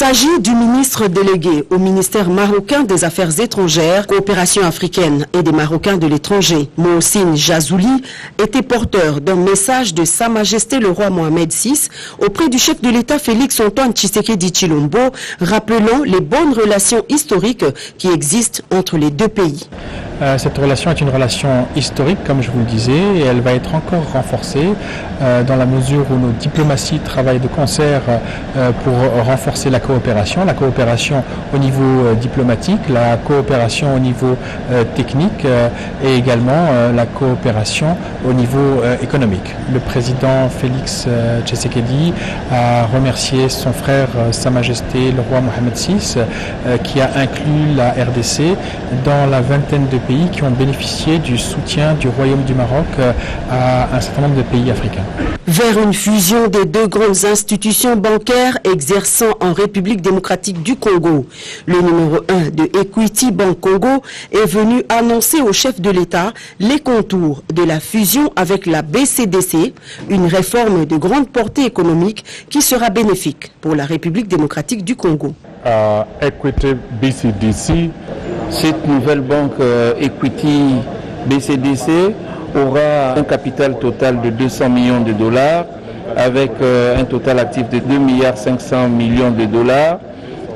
s'agit du ministre délégué au ministère marocain des Affaires étrangères, coopération africaine et des Marocains de l'étranger. Mohsin Jazouli était porteur d'un message de Sa Majesté le roi Mohamed VI auprès du chef de l'État Félix Antoine Tshisekedi Tshilombo, rappelant les bonnes relations historiques qui existent entre les deux pays. Cette relation est une relation historique, comme je vous le disais, et elle va être encore renforcée dans la mesure où nos diplomaties travaillent de concert pour renforcer la coopération au niveau diplomatique, la coopération au niveau technique et également la coopération au niveau économique. Le président Félix Tshisekedi a remercié son frère Sa Majesté le roi Mohamed VI qui a inclus la RDC dans la vingtaine de pays qui ont bénéficié du soutien du Royaume du Maroc à un certain nombre de pays africains. Vers une fusion des deux grandes institutions bancaires exerçant en République démocratique du Congo, le numéro 1 de Equity Bank Congo est venu annoncer au chef de l'État les contours de la fusion avec la BCDC, une réforme de grande portée économique qui sera bénéfique pour la République démocratique du Congo. Equity BCDC, cette nouvelle banque Equity BCDC aura un capital total de 200 millions de dollars avec un total actif de 2,5 milliards de dollars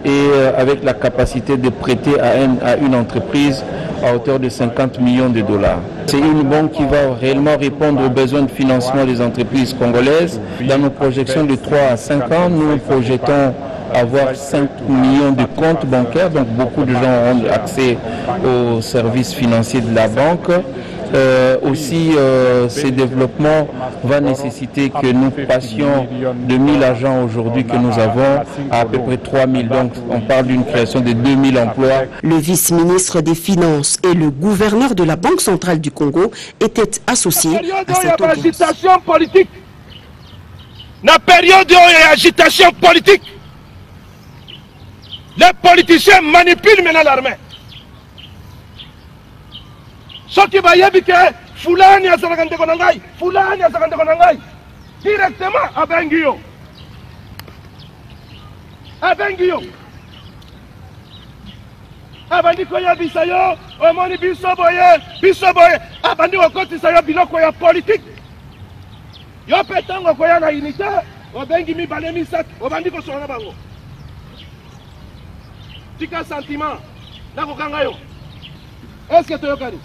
et avec la capacité de prêter à une entreprise à hauteur de 50 millions de dollars. C'est une banque qui va réellement répondre aux besoins de financement des entreprises congolaises. Dans nos projections de 3 à 5 ans, nous projetons avoir 5 millions de comptes bancaires, donc beaucoup de gens auront accès aux services financiers de la banque. Ces développements vont nécessiter que nous passions de 1000 agents aujourd'hui que nous avons à peu près 3000. Donc on parle d'une création de 2000 emplois. Le vice-ministre des Finances et le gouverneur de la Banque centrale du Congo étaient associés à cette agitation politique. La période de agitation politique. Les politiciens manipulent maintenant l'armée. Ce qui va y avoir, Fulani a Sakante Konangai, Fulani a Sakante Konangai, directement à Benguio. À Benguio. Abandi Koya Bisayo, Omoni Bisoboye, Abandi Wakoti Sayo Biloko ya politique. Yo petango Koya na unité, Obengi mi balemi sat, Obandi ko sona bango. Tika sentiment, na kokangayo. Est-ce que tu es Yokani?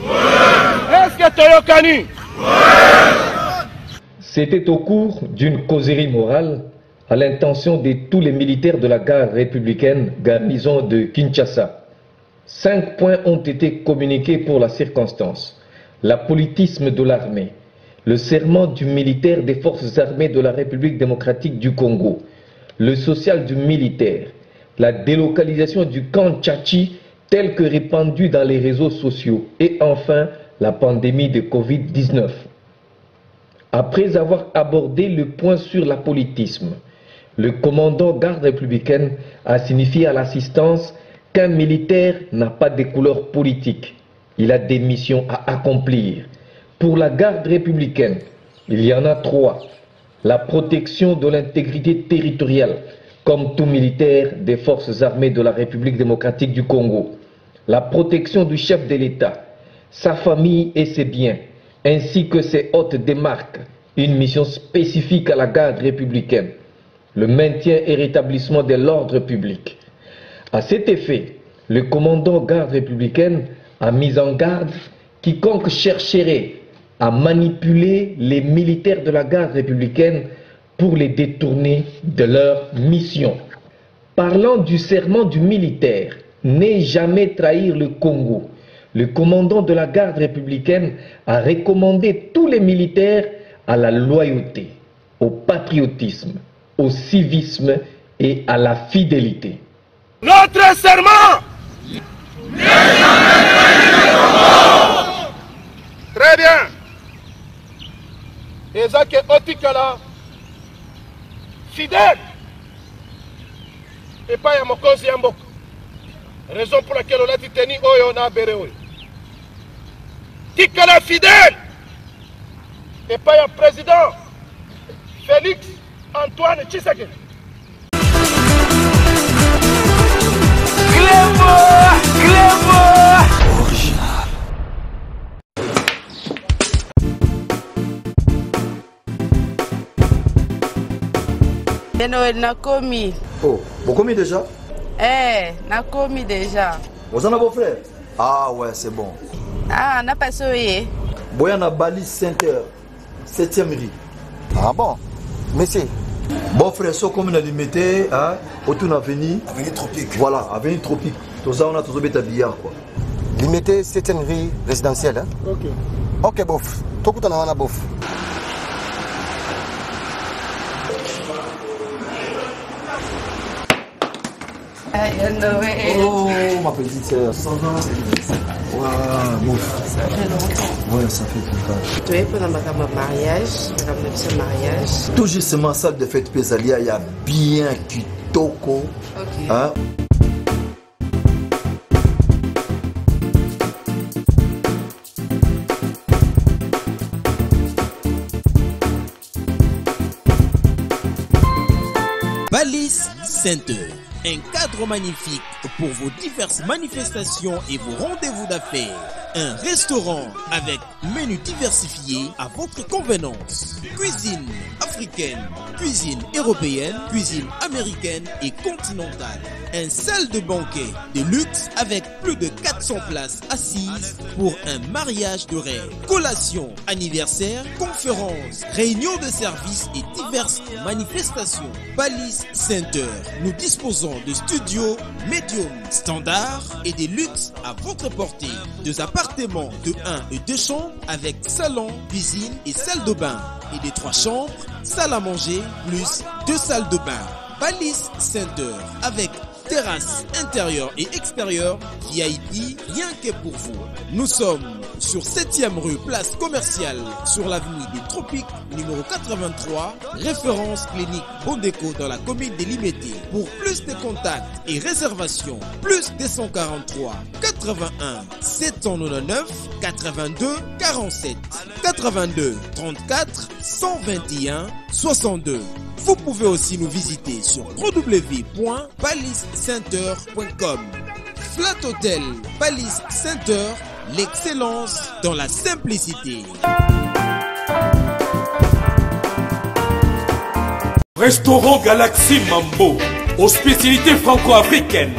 Est-ce que tu es Yokani? C'était au cours d'une causerie morale à l'intention de tous les militaires de la garde républicaine garnison de Kinshasa. 5 points ont été communiqués pour la circonstance. L'apolitisme de l'armée, le serment du militaire des forces armées de la République démocratique du Congo, le social du militaire, la délocalisation du camp Tchachi tel que répandu dans les réseaux sociaux et enfin la pandémie de Covid-19. Après avoir abordé le point sur l'apolitisme, le commandant garde républicaine a signifié à l'assistance qu'un militaire n'a pas de couleur politique. Il a des missions à accomplir. Pour la garde républicaine, il y en a 3. La protection de l'intégrité territoriale, comme tout militaire des forces armées de la République démocratique du Congo. La protection du chef de l'État, sa famille et ses biens, ainsi que ses hôtes démarquent une mission spécifique à la garde républicaine. Le maintien et rétablissement de l'ordre public. À cet effet, le commandant garde républicaine a mis en garde quiconque chercherait à manipuler les militaires de la garde républicaine pour les détourner de leur mission. Parlant du serment du militaire, ne jamais trahir le Congo, le commandant de la garde républicaine a recommandé tous les militaires à la loyauté, au patriotisme, au civisme et à la fidélité. Notre serment n'est jamais trahir le Congo. Très bien. Ezake Otikala, fidèle, et pas ya mokozi ya mboka. Raison pour laquelle on a dit teni oyo na bereoyo. Tikala fidèle, et pas ya président Félix Antoine Tshisekedi. Noël n'a commis. Oh, vous commis déjà? N'a commis déjà. Vous en avez vos frères? Ah ouais, c'est bon. Ah, n'a pas soyé. Boyana Bali Center, 7e rue. Ah bon? Monsieur. Bon frère, ce comme on a limité, hein, autour de l'avenue. Avenue Tropique. Voilà, avenue Tropique. Tout ça, on a tous les billard quoi. Limité 7e rue résidentielle. Hein? Ok. Ok, bof. Tout le monde a bof. Oh, ma petite sœur, ça va? Waouh, bon. Ça fait longtemps. Ouais, ça fait longtemps. Tu es pour un mariage, Tout justement, salle de fête Pésalia, il y a bien Kitoko. Ok. Hein? Balise Center. Un cadre magnifique pour vos diverses manifestations et vos rendez-vous d'affaires. Un restaurant avec menu diversifié à votre convenance. Cuisine africaine, cuisine européenne, cuisine américaine et continentale. Un salle de banquet de luxe avec plus de 400 places assises pour un mariage de rêve. Collation, anniversaire, conférences, réunions de services et diverses manifestations. Balise Center. Nous disposons de studios médium standard et des luxes à votre portée. Deux appartements de 1 et 2 chambres avec salon, cuisine et salle de bain. Et des 3 chambres, salle à manger plus 2 salles de bain. Balise Center avec terrasse intérieure et extérieure, VIP, rien que pour vous. Nous sommes sur 7e rue, place commerciale, sur l'avenue des Tropiques, numéro 83, référence clinique Bondéco dans la commune de Limete. Pour plus de contacts et réservations, plus 243 81 799 82 47 82 34 121 62. Vous pouvez aussi nous visiter sur www.balisecenter.com. Flat Hotel Balise Center, l'excellence dans la simplicité. Restaurant Galaxy Mambo, aux spécialités franco-africaines.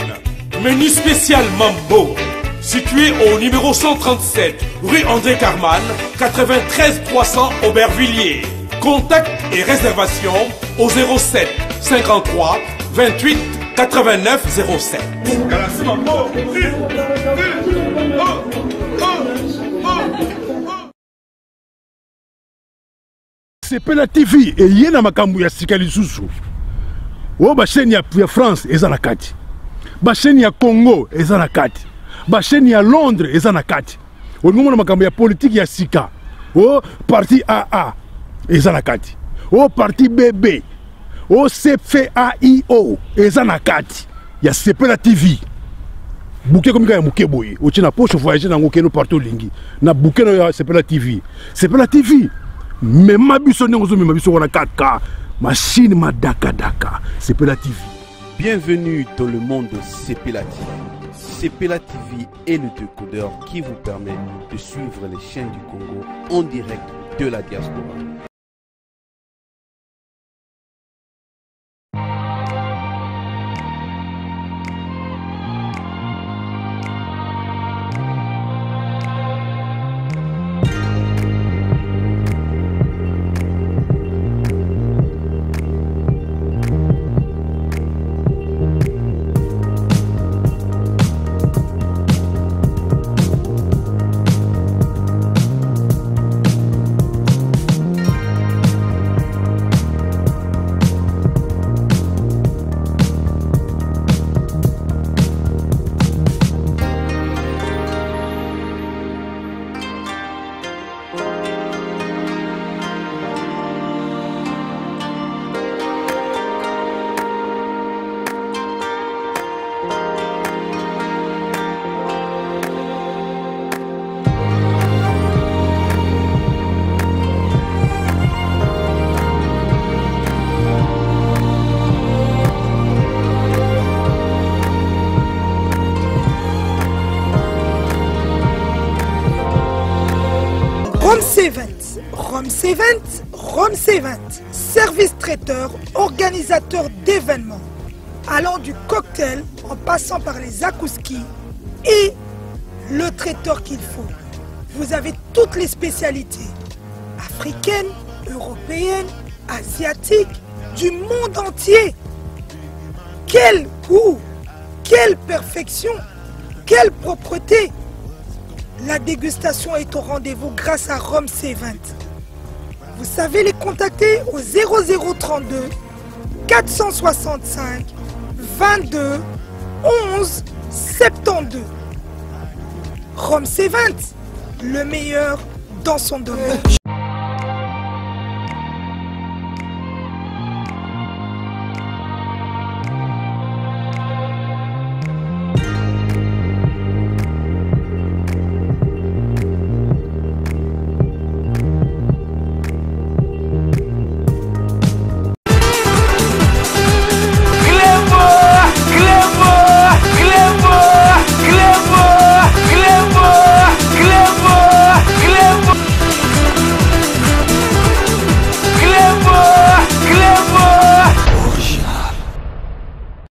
Menu spécial Mambo, situé au numéro 137, rue André Carman, 93 300 Aubervilliers. Contact et réservation au 07 53 28 89 07. Galaxy Mambo. Sepela TV et yena makambu ya sika lisusu. O ba chaîne ya France eza na kati. Ba chaîne ya Congo eza na kati. Ba chaîne ya Londres eza na kati. O ngomona makambu ya politique ya sika. O parti AA eza na kati. O parti BB. O CFAIO eza na kati. Ya Sepela TV. Bouquet comme ya muke boye. O tina poche voyager na ngokeno partout lingi. Na bouquet no ya Sepela TV. Sepela TV. Mais ma biso n'engozo mais ma biso on a 4K machine ma daka Sepela TV. Bienvenue dans le monde de Sepela TV. Sepela TV est le décodeur qui vous permet de suivre les chaînes du Congo en direct de la diaspora. Rome C20, Rome C20, Rome C20, service traiteur, organisateur d'événements, allant du cocktail en passant par les akouskis et le traiteur qu'il faut. Vous avez toutes les spécialités, africaines, européennes, asiatiques, du monde entier. Quel goût, quelle perfection, quelle propreté. La dégustation est au rendez-vous grâce à Rome C20. Vous savez les contacter au 0032 465 22 11 72. Rome C20, le meilleur dans son domaine.